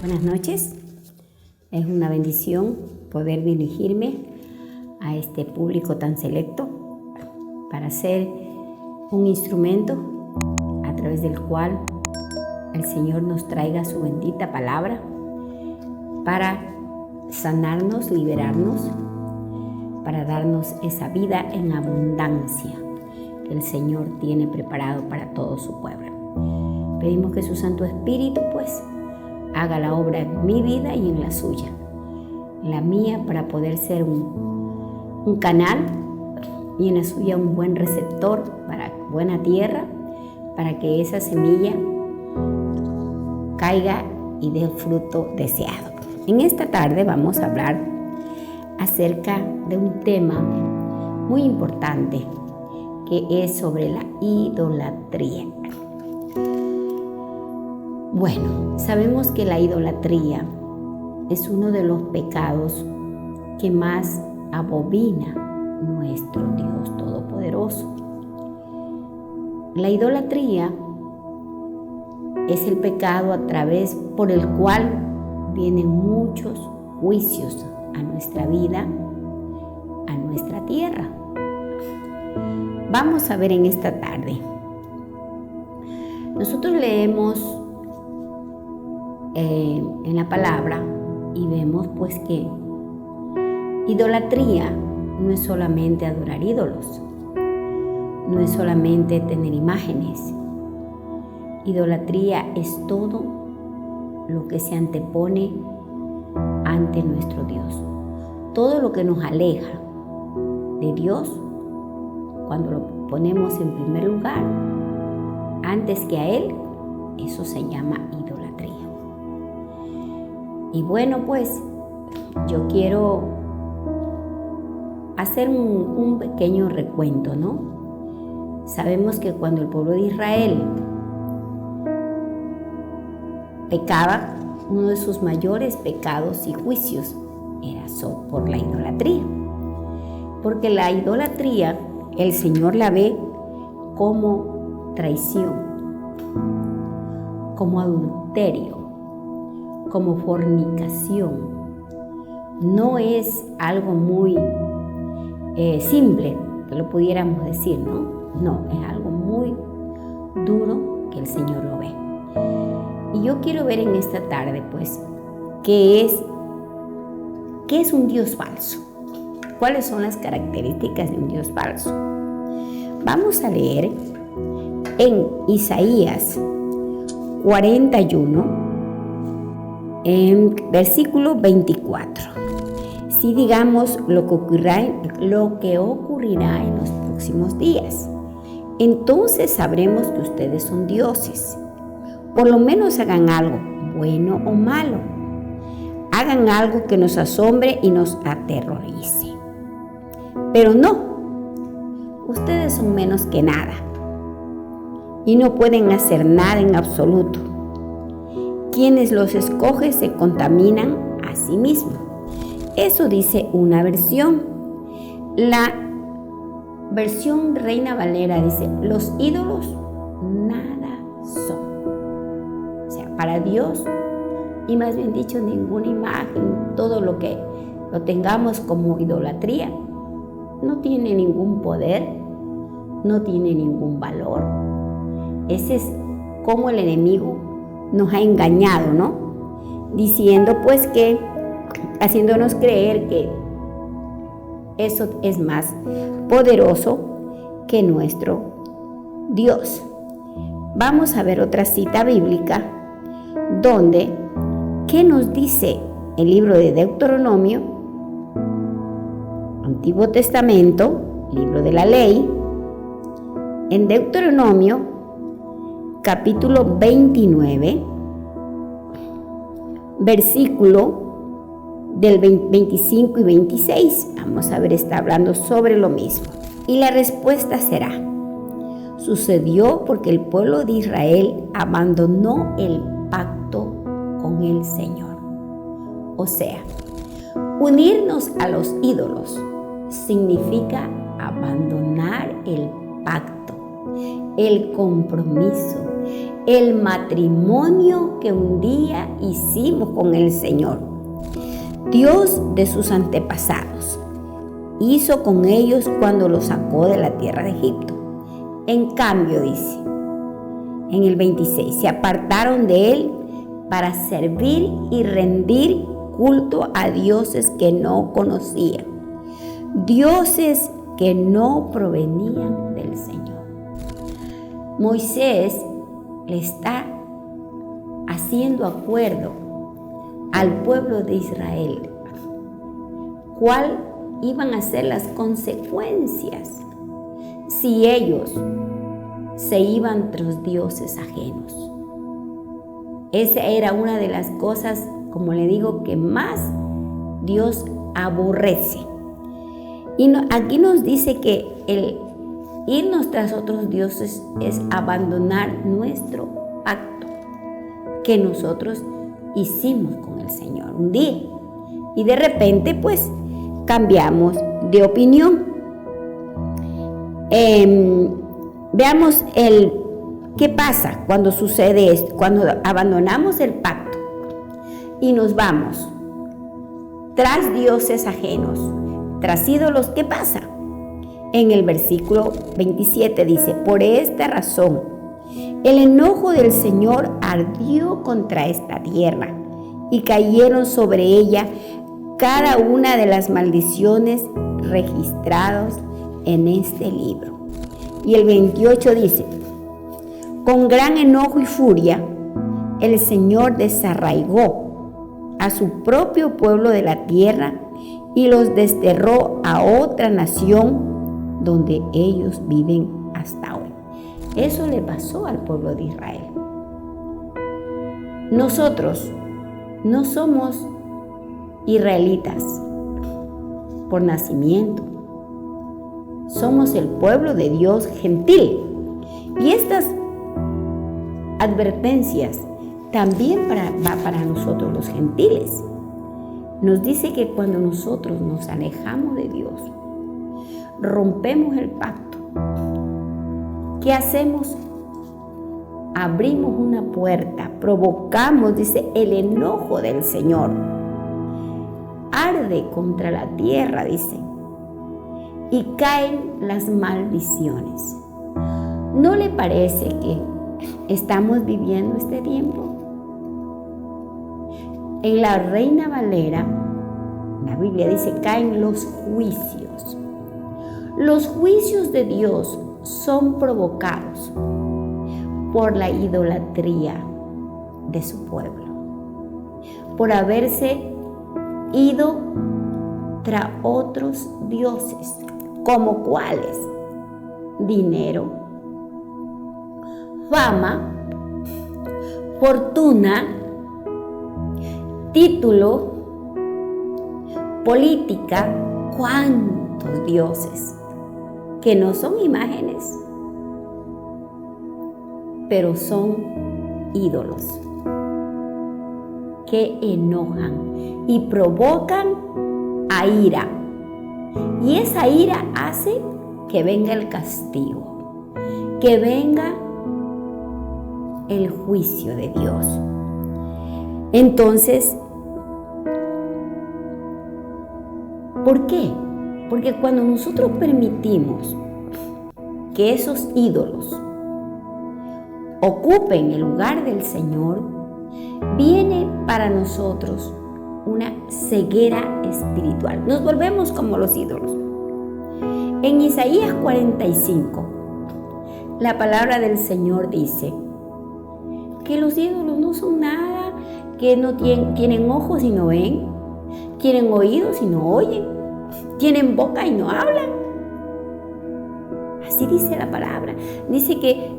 Buenas noches. Es una bendición poder dirigirme a este público tan selecto para ser un instrumento a través del cual el Señor nos traiga su bendita palabra para sanarnos, liberarnos, para darnos esa vida en abundancia que el Señor tiene preparado para todo su pueblo. Pedimos que su Santo Espíritu haga la obra en mi vida y en la suya, la mía, para poder ser un canal, y en la suya un buen receptor para buena tierra, para que esa semilla caiga y dé el fruto deseado. En esta tarde vamos a hablar acerca de un tema muy importante que es sobre la idolatría. Bueno, sabemos que la idolatría es uno de los pecados que más abomina nuestro Dios Todopoderoso. La idolatría es el pecado a través por el cual vienen muchos juicios a nuestra vida, a nuestra tierra. Vamos a ver en esta tarde. Nosotros leemos en la palabra y vemos que idolatría no es solamente adorar ídolos, no es solamente tener imágenes. Idolatría es todo lo que se antepone ante nuestro Dios. Todo lo que nos aleja de Dios, cuando lo ponemos en primer lugar, antes que a Él, eso se llama idolatría. Y bueno, yo quiero hacer un pequeño recuento, ¿no? Sabemos que cuando el pueblo de Israel pecaba, uno de sus mayores pecados y juicios era por la idolatría. Porque la idolatría, el Señor la ve como traición, como adulterio, como fornicación. No es algo muy simple, que lo pudiéramos decir, ¿no? No, es algo muy duro que el Señor lo ve. Y yo quiero ver en esta tarde, qué es un Dios falso. ¿Cuáles son las características de un Dios falso? Vamos a leer en Isaías 41, en versículo 24. Si digamos lo que ocurrirá en los próximos días, entonces sabremos que ustedes son dioses. Por lo menos hagan algo, bueno o malo. Hagan algo que nos asombre y nos aterrorice. Pero no, ustedes son menos que nada y no pueden hacer nada en absoluto. Quienes los escogen se contaminan a sí mismos. Eso dice una versión. La versión Reina Valera dice: los ídolos nada son. O sea, para Dios, y más bien dicho, ninguna imagen, todo lo que lo tengamos como idolatría, no tiene ningún poder, no tiene ningún valor. Ese es como el enemigo nos ha engañado, ¿no? Diciendo que, haciéndonos creer que eso es más poderoso que nuestro Dios. Vamos a ver otra cita bíblica donde, ¿qué nos dice el libro de Deuteronomio? Antiguo Testamento, libro de la ley. En Deuteronomio capítulo 29, versículo del 25 y 26. Vamos a ver, está hablando sobre lo mismo. Y la respuesta será: sucedió porque el pueblo de Israel abandonó el pacto con el Señor. O sea, unirnos a los ídolos significa abandonar el pacto, el compromiso, el matrimonio que un día hicimos con el Señor. Dios de sus antepasados hizo con ellos cuando los sacó de la tierra de Egipto. En cambio, dice en el 26, se apartaron de él para servir y rendir culto a dioses que no conocían, dioses que no provenían del Señor. Moisés le está haciendo acuerdo al pueblo de Israel cuál iban a ser las consecuencias si ellos se iban tras dioses ajenos. Esa era una de las cosas, como le digo, que más Dios aborrece. Y aquí nos dice que el irnos tras otros dioses es abandonar nuestro pacto que nosotros hicimos con el Señor un día. Y de repente, pues, cambiamos de opinión. Veamos qué pasa cuando sucede esto, cuando abandonamos el pacto y nos vamos tras dioses ajenos, tras ídolos. ¿Qué pasa? En el versículo 27 dice: por esta razón, el enojo del Señor ardió contra esta tierra y cayeron sobre ella cada una de las maldiciones registradas en este libro. Y el 28 dice: con gran enojo y furia, el Señor desarraigó a su propio pueblo de la tierra y los desterró a otra nación donde ellos viven hasta hoy. Eso le pasó al pueblo de Israel. Nosotros no somos israelitas por nacimiento. Somos el pueblo de Dios gentil. Y estas advertencias también va para nosotros los gentiles. Nos dice que cuando nosotros nos alejamos de Dios, rompemos el pacto, ¿qué hacemos? Abrimos una puerta, provocamos, dice, el enojo del Señor. Arde contra la tierra, dice, y caen las maldiciones. ¿No le parece que estamos viviendo este tiempo? En la Reina Valera, la Biblia dice, caen los juicios. Los juicios de Dios son provocados por la idolatría de su pueblo, por haberse ido tras otros dioses, como cuáles: dinero, fama, fortuna, título, política. ¿Cuántos dioses que no son imágenes, pero son ídolos que enojan y provocan a ira? Y esa ira hace que venga el castigo, que venga el juicio de Dios. Entonces, ¿por qué? Porque cuando nosotros permitimos que esos ídolos ocupen el lugar del Señor, viene para nosotros una ceguera espiritual. Nos volvemos como los ídolos. En Isaías 45, la palabra del Señor dice que los ídolos no son nada, que no tienen ojos y no ven, tienen oídos y no oyen, tienen boca y no hablan. Así dice la palabra. Dice que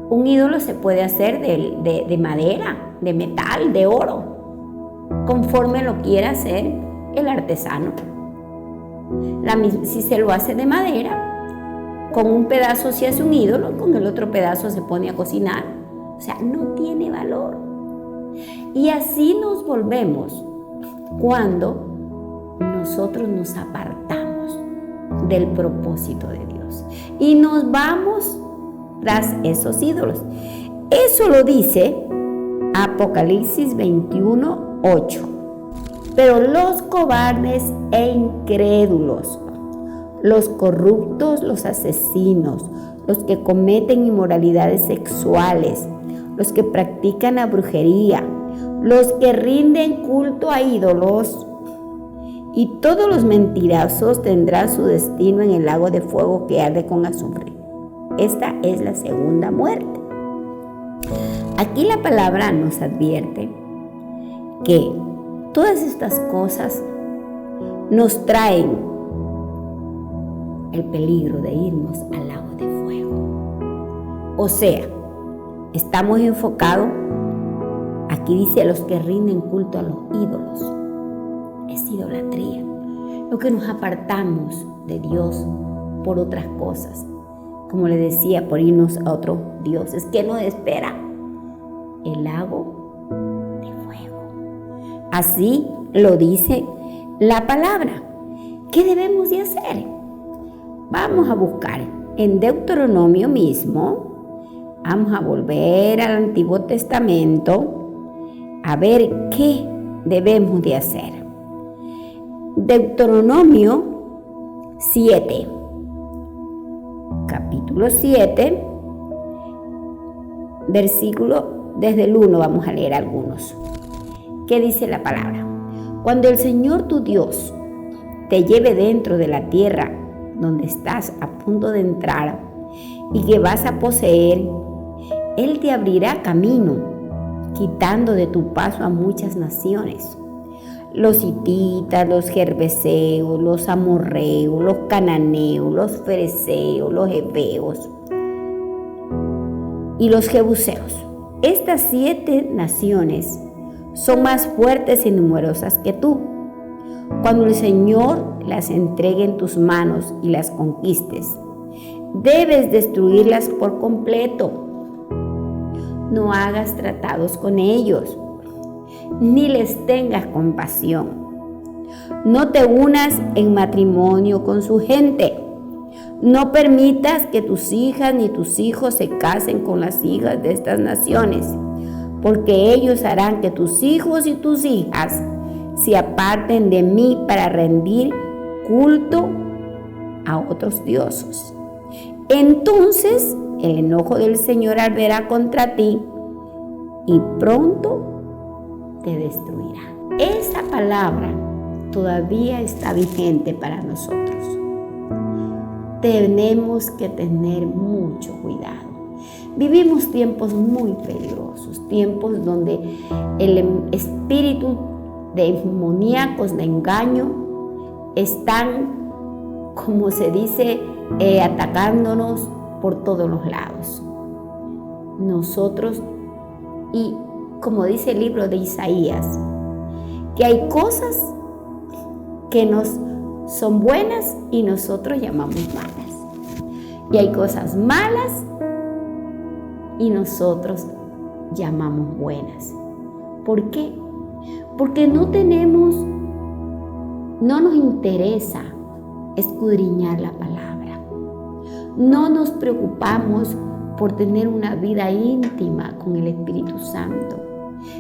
un ídolo se puede hacer de madera, de metal, de oro, conforme lo quiera hacer el artesano. Si se lo hace de madera, con un pedazo se hace un ídolo, con el otro pedazo se pone a cocinar. O sea, no tiene valor. Y así nos volvemos cuando nosotros nos apartamos del propósito de Dios y nos vamos tras esos ídolos. Eso lo dice Apocalipsis 21:8. Pero los cobardes e incrédulos, los corruptos, los asesinos, los que cometen inmoralidades sexuales, los que practican la brujería, los que rinden culto a ídolos y todos los mentirosos tendrán su destino en el lago de fuego que arde con azufre. Esta es la segunda muerte. Aquí la palabra nos advierte que todas estas cosas nos traen el peligro de irnos al lago de fuego. O sea, estamos enfocados, aquí dice, los que rinden culto a los ídolos. Es idolatría. Lo que nos apartamos de Dios por otras cosas. Como le decía, por irnos a otros dioses. ¿Qué nos espera? El lago de fuego. Así lo dice la palabra. ¿Qué debemos de hacer? Vamos a buscar en Deuteronomio mismo. Vamos a volver al Antiguo Testamento a ver qué debemos de hacer. Deuteronomio 7, capítulo 7, versículo desde el 1, vamos a leer algunos. ¿Qué dice la palabra? Cuando el Señor tu Dios te lleve dentro de la tierra donde estás a punto de entrar y que vas a poseer, Él te abrirá camino, quitando de tu paso a muchas naciones. Los hititas, los gergeseos, los amorreos, los cananeos, los fereceos, los heveos y los jebuseos. Estas 7 naciones son más fuertes y numerosas que tú. Cuando el Señor las entregue en tus manos y las conquistes, debes destruirlas por completo. No hagas tratados con ellos, ni les tengas compasión. No te unas en matrimonio con su gente. No permitas que tus hijas ni tus hijos se casen con las hijas de estas naciones, porque ellos harán que tus hijos y tus hijas se aparten de mí para rendir culto a otros dioses. Entonces el enojo del Señor arderá contra ti y pronto te destruirá. Esa palabra todavía está vigente para nosotros. Tenemos que tener mucho cuidado. Vivimos tiempos muy peligrosos, tiempos donde el espíritu demoníacos de engaño están, como se dice, atacándonos por todos los lados. Nosotros, y como dice el libro de Isaías, que hay cosas que nos son buenas y nosotros llamamos malas. Y hay cosas malas y nosotros llamamos buenas. ¿Por qué? Porque no nos interesa escudriñar la palabra. No nos preocupamos por tener una vida íntima con el Espíritu Santo,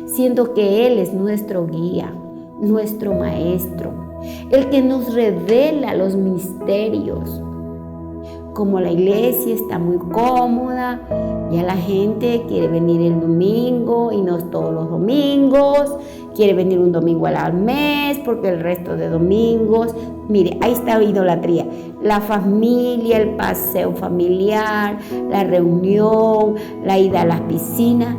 siendo que Él es nuestro guía, nuestro maestro, el que nos revela los misterios. Como la iglesia está muy cómoda, ya la gente quiere venir el domingo y no todos los domingos, quiere venir un domingo al mes porque el resto de domingos, mire, ahí está la idolatría. La familia, el paseo familiar, la reunión, la ida a las piscinas,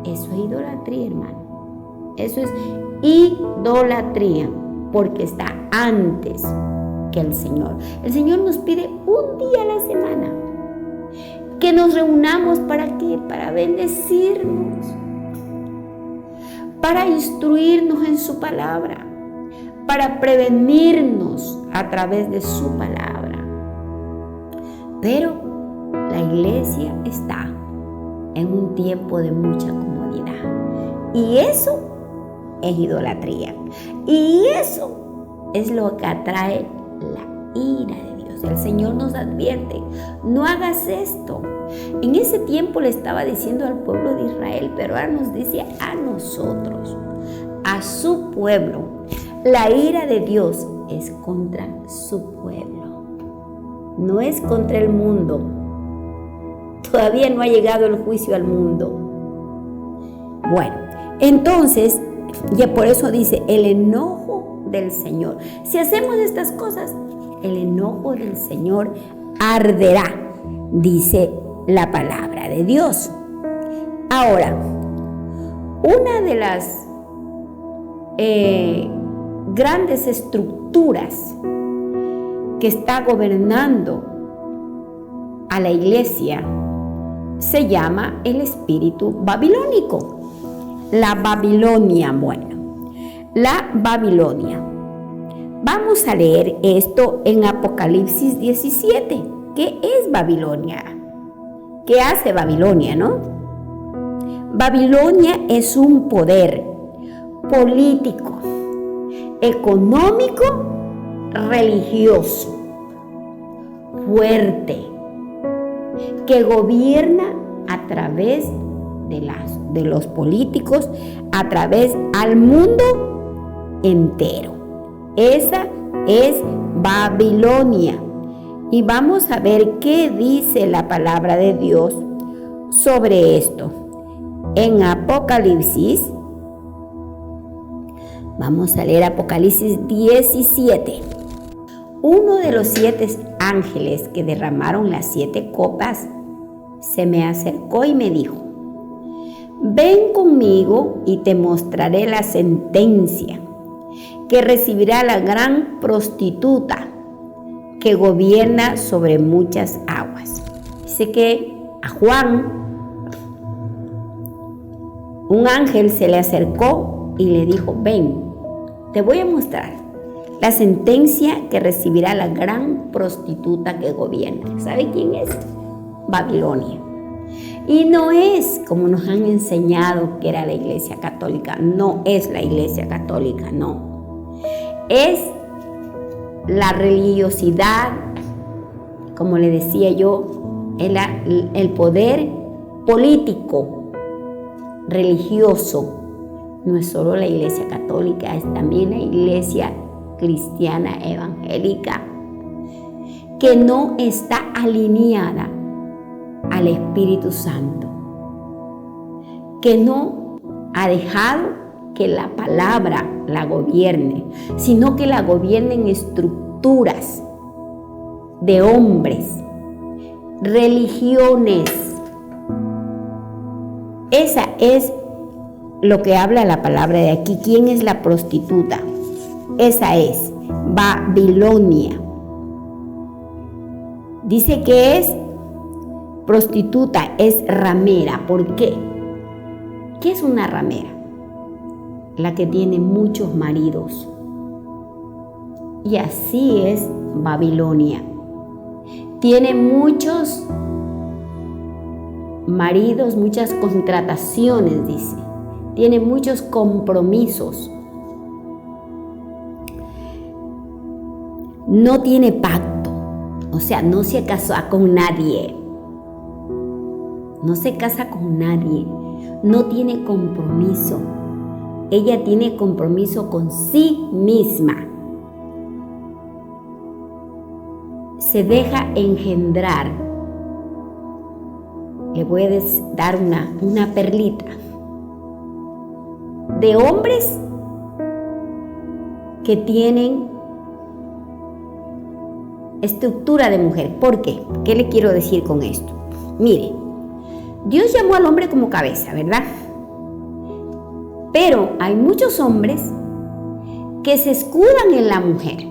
eso es idolatría, hermano. Eso es idolatría porque está antes que el Señor. El Señor nos pide un día a la semana que nos reunamos. ¿Para qué? Para bendecirnos, para instruirnos en su palabra, para prevenirnos a través de su palabra. Pero la iglesia está en un tiempo de mucha comodidad y eso es idolatría, y eso es lo que atrae la ira de Dios. nosotros. El Señor nos advierte, no hagas esto. En ese tiempo le estaba diciendo al pueblo de Israel, pero ahora nos dice a nosotros, a su pueblo. La ira de Dios es contra su pueblo, no es contra el mundo. Todavía no ha llegado el juicio al mundo. Bueno, entonces, ya por eso dice, el enojo del Señor. Si hacemos estas cosas, el enojo del Señor arderá, dice la palabra de Dios. Ahora, una de las grandes estructuras que está gobernando a la iglesia se llama el espíritu babilónico. La Babilonia, la Babilonia. Vamos a leer esto en Apocalipsis 17. ¿Qué es Babilonia? ¿Qué hace Babilonia, no? Babilonia es un poder político, económico, religioso, fuerte, que gobierna a través de los políticos, a través al mundo entero. Esa es Babilonia. Y vamos a ver qué dice la palabra de Dios sobre esto. En Apocalipsis, vamos a leer Apocalipsis 17. Uno de los 7 ángeles que derramaron las 7 copas se me acercó y me dijo: ven conmigo y te mostraré la sentencia que recibirá la gran prostituta que gobierna sobre muchas aguas. Dice que a Juan un ángel se le acercó y le dijo: ven, te voy a mostrar la sentencia que recibirá la gran prostituta que gobierna. ¿Sabe quién es? Babilonia. Y no es como nos han enseñado que era la Iglesia Católica. No es la Iglesia Católica, no. Es la religiosidad, como le decía yo, el poder político, religioso. No es solo la Iglesia Católica, es también la Iglesia cristiana evangélica, que no está alineada al Espíritu Santo, que no ha dejado que la palabra la gobierne, sino que la gobiernen estructuras de hombres, religiones. Esa es lo que habla la palabra de aquí. ¿Quién es la prostituta? Esa es Babilonia. Dice que es prostituta, es ramera. ¿Por qué? ¿Qué es una ramera? La que tiene muchos maridos. Y así es Babilonia. Tiene muchos maridos, muchas contrataciones, dice. Tiene muchos compromisos. No tiene pacto, o sea, no se casa con nadie. No se casa con nadie. No tiene compromiso. Ella tiene compromiso con sí misma. Se deja engendrar. Le voy a dar una perlita. De hombres que tienen estructura de mujer. ¿Por qué? ¿Qué le quiero decir con esto? Mire, Dios llamó al hombre como cabeza, ¿verdad? Pero hay muchos hombres que se escudan en la mujer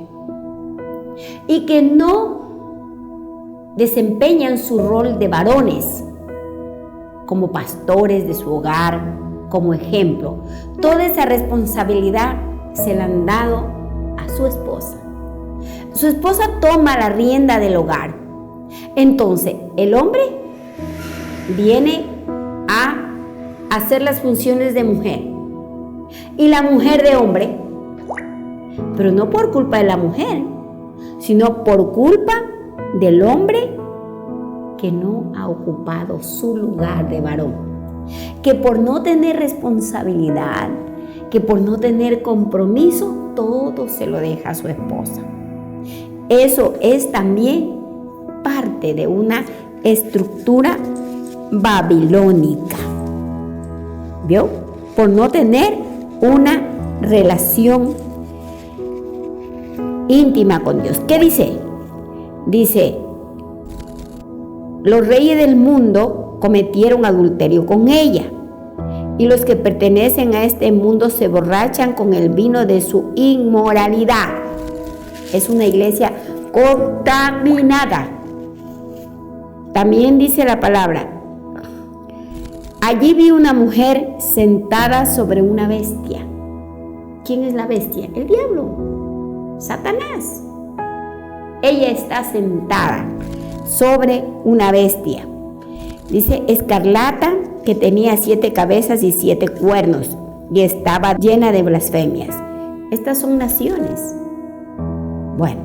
y que no desempeñan su rol de varones como pastores de su hogar, como ejemplo. Toda esa responsabilidad se la han dado a su esposa. Su esposa toma la rienda del hogar. Entonces, el hombre viene a hacer las funciones de mujer y la mujer de hombre, pero no por culpa de la mujer, sino por culpa del hombre que no ha ocupado su lugar de varón, que por no tener responsabilidad, que por no tener compromiso, todo se lo deja a su esposa. Eso es también parte de una estructura babilónica. ¿Vio? Por no tener una relación íntima con Dios. ¿Qué dice? Dice, los reyes del mundo cometieron adulterio con ella, y los que pertenecen a este mundo se borrachan con el vino de su inmoralidad. Es una iglesia contaminada. También dice la palabra, allí vi una mujer sentada sobre una bestia. ¿Quién es la bestia? El diablo, Satanás. Ella está sentada sobre una bestia. Dice escarlata, que tenía 7 cabezas y 7 cuernos, y estaba llena de blasfemias. Estas son naciones. Bueno,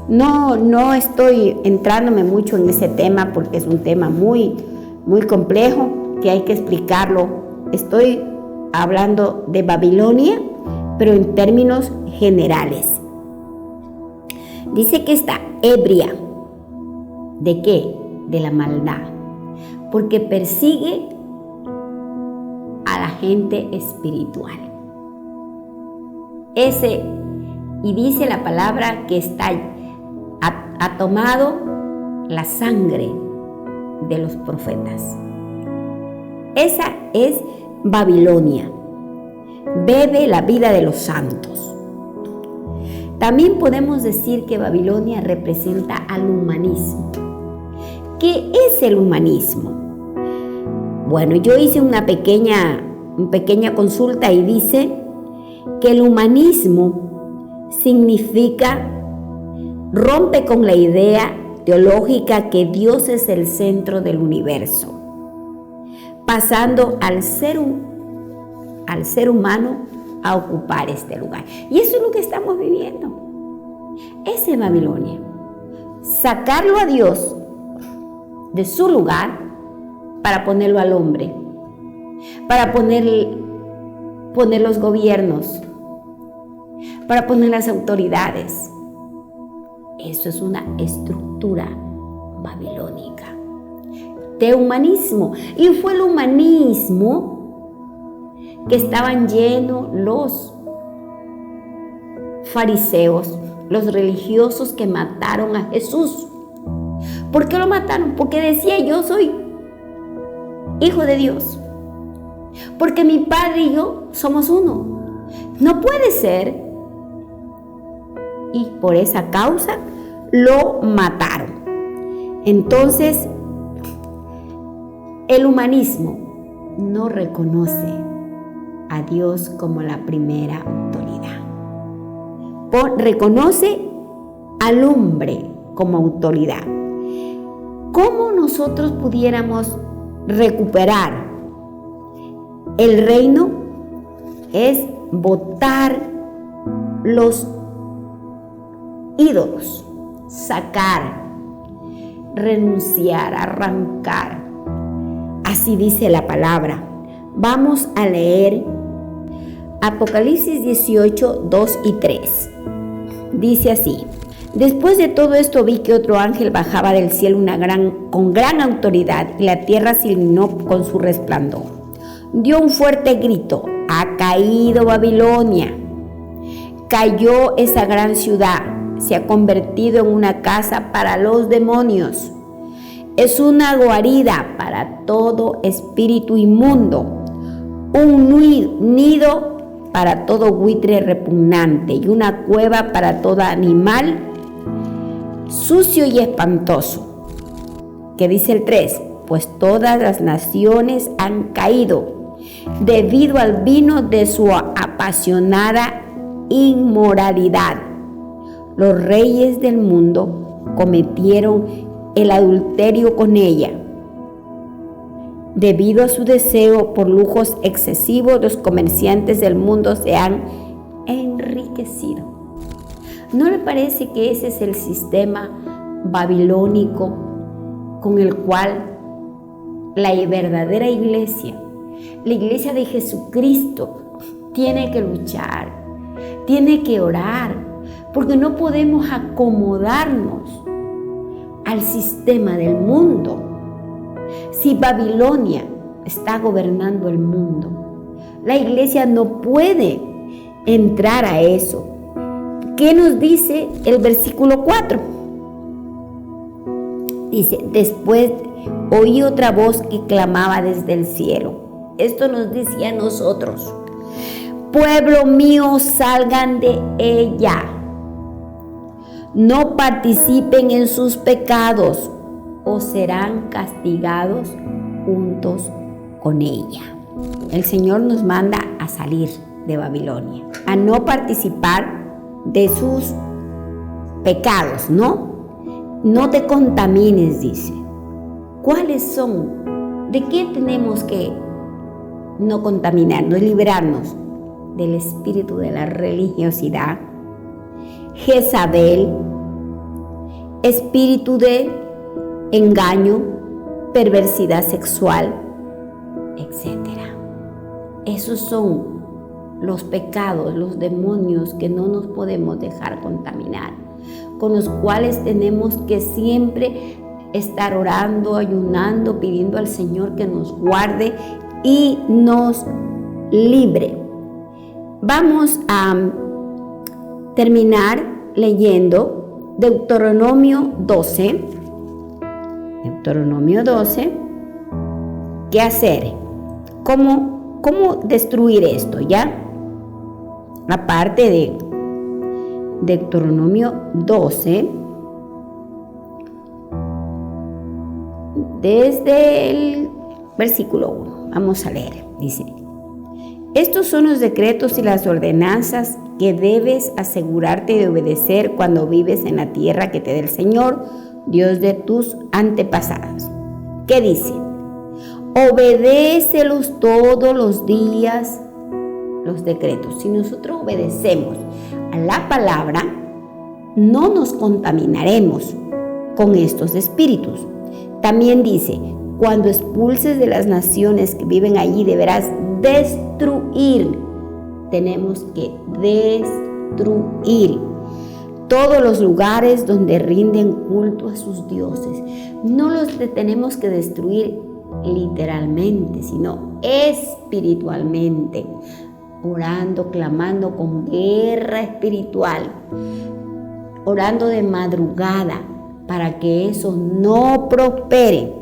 no estoy entrándome mucho en ese tema porque es un tema muy, muy complejo que hay que explicarlo. Estoy hablando de Babilonia, pero en términos generales. Dice que está ebria. ¿De qué? De la maldad. Porque persigue a la gente espiritual. Y dice la palabra que ha tomado la sangre de los profetas. Esa es Babilonia. Bebe la vida de los santos. También podemos decir que Babilonia representa al humanismo. ¿Qué es el humanismo? Bueno, yo hice una pequeña consulta y dice que el humanismo significa rompe con la idea teológica que Dios es el centro del universo, pasando al ser humano a ocupar este lugar. Y eso es lo que estamos viviendo. Esa es Babilonia. Sacarlo a Dios de su lugar para ponerlo al hombre, para poner los gobiernos, para poner las autoridades. Eso es una estructura babilónica de humanismo. Y fue el humanismo que estaban llenos los fariseos, los religiosos que mataron a Jesús. ¿Por qué lo mataron? Porque decía, yo soy hijo de Dios. Porque mi padre y yo somos uno. No puede ser. Y por esa causa lo mataron. Entonces, el humanismo no reconoce a Dios como la primera autoridad. Reconoce al hombre como autoridad. ¿Cómo nosotros pudiéramos recuperar el reino? Es botar los ídolos, sacar, renunciar, arrancar. Así dice la palabra. Vamos a leer Apocalipsis 18, 2 y 3. Dice así: después de todo esto vi que otro ángel bajaba del cielo con gran autoridad, y la tierra se iluminó con su resplandor. Dio un fuerte grito: ha caído Babilonia, cayó esa gran ciudad, se ha convertido en una casa para los demonios, es una guarida para todo espíritu inmundo, un nido para todo buitre repugnante y una cueva para todo animal sucio y espantoso. ¿Qué dice el 3? Pues todas las naciones han caído debido al vino de su apasionada inmoralidad. Los reyes del mundo cometieron el adulterio con ella. Debido a su deseo por lujos excesivos, los comerciantes del mundo se han enriquecido. ¿No le parece que ese es el sistema babilónico con el cual la verdadera iglesia, la iglesia de Jesucristo, tiene que luchar, tiene que orar, porque no podemos acomodarnos al sistema del mundo. Si Babilonia está gobernando el mundo, la iglesia no puede entrar a eso. ¿Qué nos dice el versículo 4? Dice, después oí otra voz que clamaba desde el cielo. Esto nos decía a nosotros: pueblo mío, salgan de ella. No participen en sus pecados o serán castigados juntos con ella. El Señor nos manda a salir de Babilonia, a no participar de sus pecados, ¿no? No te contamines, dice. ¿Cuáles son? ¿De qué tenemos que no contaminarnos, liberarnos? Del espíritu de la religiosidad, Jezabel, espíritu de engaño, perversidad sexual, etc. Esos son los pecados, los demonios que no nos podemos dejar contaminar, con los cuales tenemos que siempre estar orando, ayunando, pidiendo al Señor que nos guarde y nos libre. Vamos a terminar leyendo Deuteronomio 12. Deuteronomio 12. ¿Qué hacer? ¿Cómo destruir esto? ¿Ya? Aparte de Deuteronomio 12, desde el versículo 1, vamos a leer. Dice: estos son los decretos y las ordenanzas que debes asegurarte de obedecer cuando vives en la tierra que te da el Señor, Dios de tus antepasados. ¿Qué dice? Obedécelos todos los días, los decretos. Si nosotros obedecemos a la palabra, no nos contaminaremos con estos espíritus. También dice: cuando expulses de las naciones que viven allí, deberás destruir. Tenemos que destruir todos los lugares donde rinden culto a sus dioses. No los tenemos que destruir literalmente, sino espiritualmente, orando, clamando con guerra espiritual, orando de madrugada para que eso no prospere.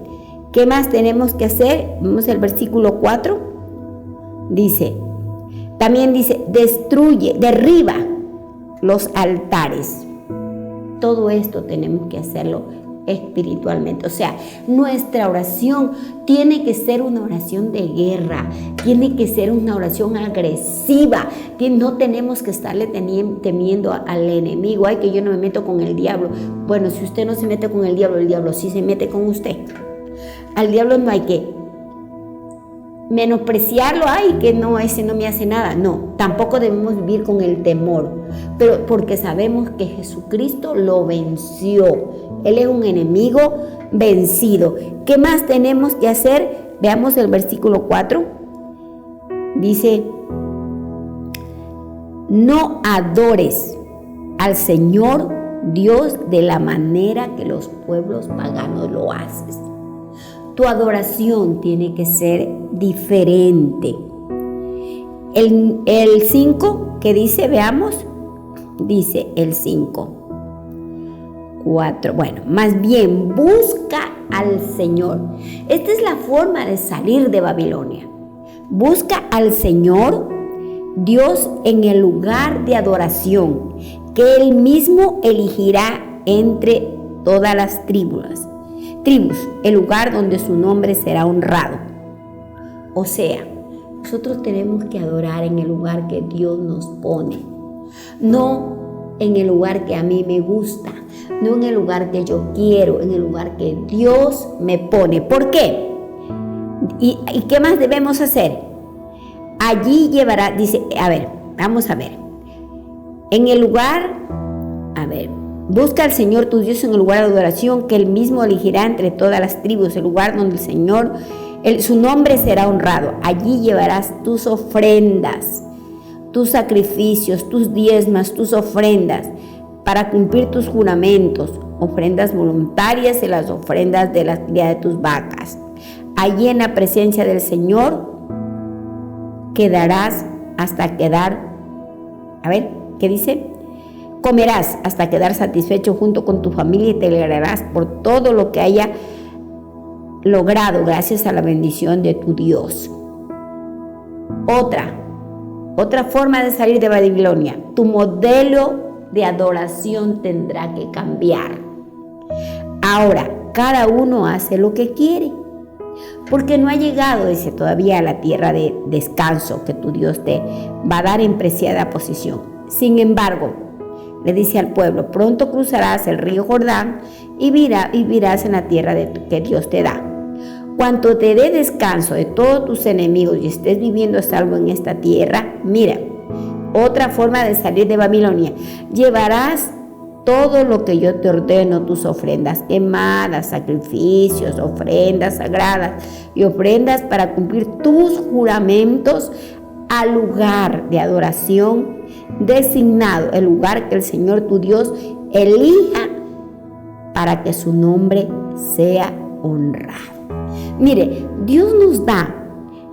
¿Qué más tenemos que hacer? Vemos el versículo 4. También dice, destruye, derriba los altares. Todo esto tenemos que hacerlo espiritualmente. O sea, nuestra oración tiene que ser una oración de guerra, tiene que ser una oración agresiva, que no tenemos que estarle temiendo al enemigo. Ay, que yo no me meto con el diablo. Bueno, si usted no se mete con el diablo sí se mete con usted. Al diablo no hay que menospreciarlo, ay, que no, ese no me hace nada. No, tampoco debemos vivir con el temor, pero porque sabemos que Jesucristo lo venció. Él es un enemigo vencido. ¿Qué más tenemos que hacer? Veamos el versículo 4. Dice: no adores al Señor Dios de la manera que los pueblos paganos lo hacen. Tu adoración tiene que ser diferente. El 5, ¿qué dice? Veamos. Dice el 5. 4. Bueno, más bien busca al Señor. Esta es la forma de salir de Babilonia. Busca al Señor Dios en el lugar de adoración que Él mismo elegirá entre todas las tribus, el lugar donde su nombre será honrado. O sea, nosotros tenemos que adorar en el lugar que Dios nos pone, no en el lugar que a mí me gusta, no en el lugar que yo quiero, en el lugar que Dios me pone. ¿Por qué? ¿Y qué más debemos hacer? Allí llevará, dice, a ver, vamos a ver. En el lugar, a ver, Busca al Señor tu Dios en el lugar de adoración, que Él mismo elegirá entre todas las tribus, el lugar donde el Señor, su nombre será honrado. Allí llevarás tus ofrendas, tus sacrificios, tus diezmas, tus ofrendas, para cumplir tus juramentos, ofrendas voluntarias y las ofrendas de la cría de tus vacas. Allí en la presencia del Señor quedarás hasta quedar, ¿qué dice? Comerás hasta quedar satisfecho junto con tu familia y te alegrarás por todo lo que haya logrado gracias a la bendición de tu Dios. Otra forma de salir de Babilonia, tu modelo de adoración tendrá que cambiar. Ahora, cada uno hace lo que quiere, porque no ha llegado, dice, todavía a la tierra de descanso que tu Dios te va a dar en preciada posición. Sin embargo, le dice al pueblo, pronto cruzarás el río Jordán y vivirás en la tierra que Dios te da. Cuanto te dé descanso de todos tus enemigos y estés viviendo a salvo en esta tierra, mira, otra forma de salir de Babilonia, llevarás todo lo que yo te ordeno, tus ofrendas quemadas, sacrificios, ofrendas sagradas y ofrendas para cumplir tus juramentos al lugar de adoración designado, el lugar que el Señor tu Dios elija para que su nombre sea honrado. Mire, Dios nos da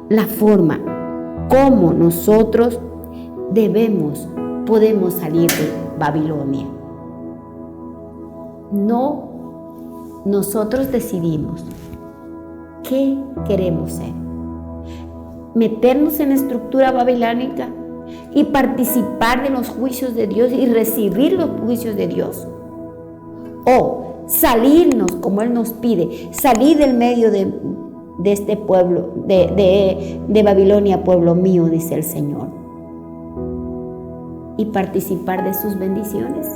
la forma como nosotros podemos salir de Babilonia. No, nosotros decidimos qué queremos ser. Meternos en la estructura babilónica y participar de los juicios de Dios y recibir los juicios de Dios. O salirnos como Él nos pide, salir del medio de este pueblo, de Babilonia, pueblo mío, dice el Señor, y participar de sus bendiciones.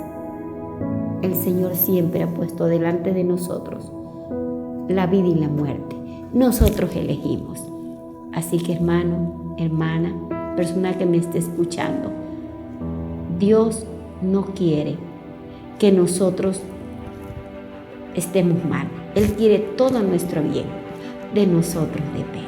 El Señor siempre ha puesto delante de nosotros la vida y la muerte. Nosotros elegimos. Así que, hermano, hermana, persona que me esté escuchando, Dios no quiere que nosotros estemos mal. Él quiere todo nuestro bien. De nosotros depende.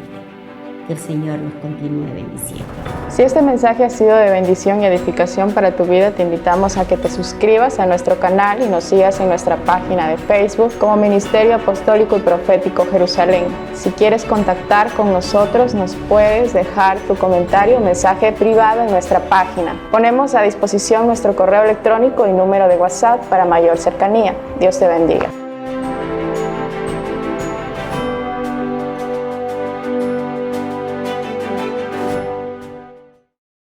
Que el Señor nos continúe bendiciendo. Si este mensaje ha sido de bendición y edificación para tu vida, te invitamos a que te suscribas a nuestro canal y nos sigas en nuestra página de Facebook como Ministerio Apostólico y Profético Jerusalén. Si quieres contactar con nosotros, nos puedes dejar tu comentario o mensaje privado en nuestra página. Ponemos a disposición nuestro correo electrónico y número de WhatsApp para mayor cercanía. Dios te bendiga.